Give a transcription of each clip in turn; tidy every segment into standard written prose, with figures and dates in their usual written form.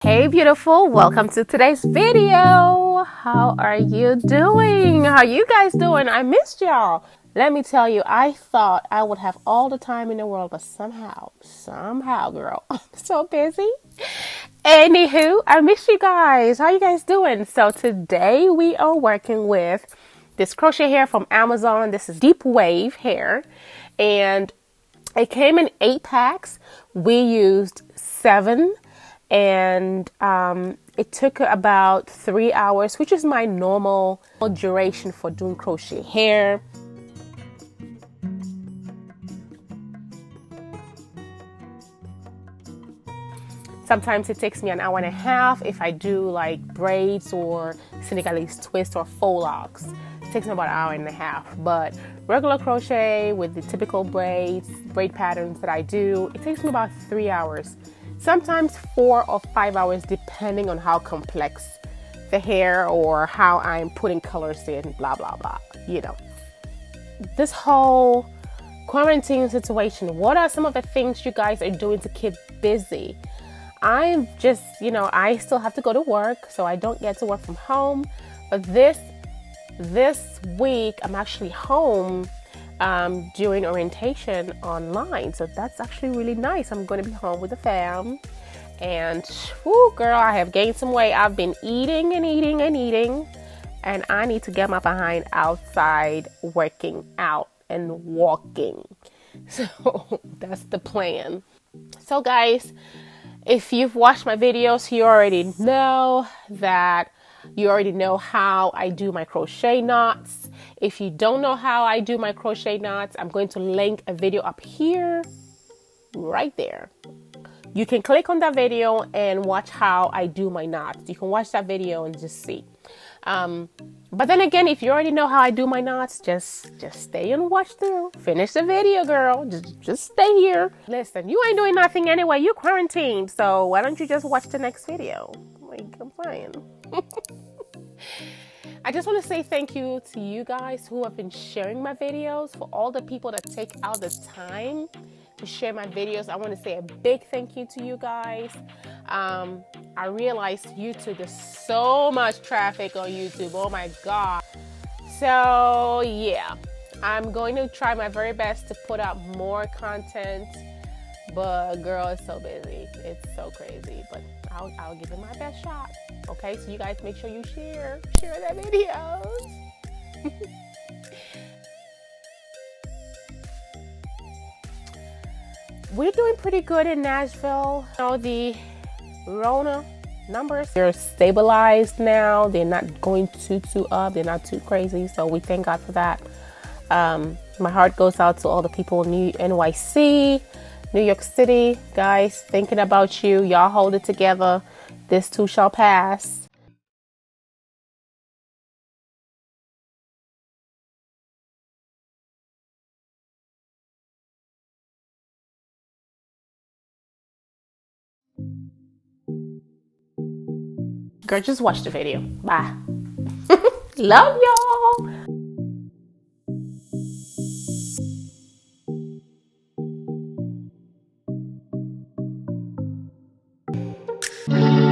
Hey beautiful, welcome to today's video. How are you doing? How you guys doing? I missed y'all. Let me tell you, I thought I would have all the time in the world, but somehow girl, I'm so busy. Anywho, I miss you guys. How you guys doing? So today we are working with this crochet hair from Amazon. This is deep wave hair and it came in 8 packs. We used 7 and it took about 3 hours, which is my normal duration for doing crochet hair. Sometimes it takes me an hour and a half if I do like braids or Senegalese twist or faux locks. It takes me about an hour and a half, but regular crochet with the typical braid patterns that I do, it takes me about 3 hours. Sometimes 4 or 5 hours depending on how complex the hair or how I'm putting colors in, blah, blah, blah, you know. This whole quarantine situation, what are some of the things you guys are doing to keep busy? I'm just, I still have to go to work, so I don't get to work from home. But this week, I'm actually home during orientation online, so that's actually really nice. I'm going to be home with the fam, and whoo, girl, I have gained some weight. I've been eating and eating and eating, and I need to get my behind outside working out and walking. So that's the plan. So guys, if you've watched my videos, you already know that how I do my crochet knots. If you don't know how I do my crochet knots, I'm going to link a video up here, right there. You can click on that video and watch how I do my knots. You can watch that video and just see. But then again, if you already know how I do my knots, just stay and watch through. Finish the video, girl. Just stay here. Listen, you ain't doing nothing anyway. You're quarantined, so why don't you just watch the next video? Like, I'm saying. I just want to say thank you to you guys who have been sharing my videos. For all the people that take out the time to share my videos, I want to say a big thank you to you guys. I realized YouTube, there's so much traffic on YouTube. Oh my God. So yeah, I'm going to try my very best to put out more content, but girl, it's so busy. It's so crazy, but I'll give it my best shot. Okay, so you guys make sure you share that videos. We're doing pretty good in Nashville. The Rona numbers, they're stabilized now. They're not going too up. They're not too crazy. So we thank God for that. My heart goes out to all the people in NYC, New York City. Guys, thinking about you. Y'all hold it together. This too shall pass. Girl, just watch the video. Bye. Love y'all.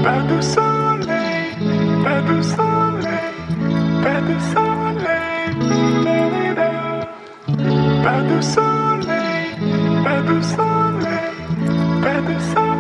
Pas de soleil, pas de soleil, pas de soleil, pas de soleil, pas de soleil, pas de soleil.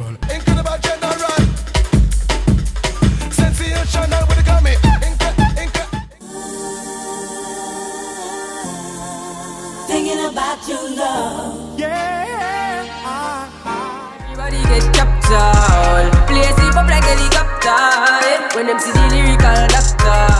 Incredible general. Sensational with the gummy. Thinking about your love. Yeah. Everybody get captured. Place it up like helicopter. When them see the lyrical doctor.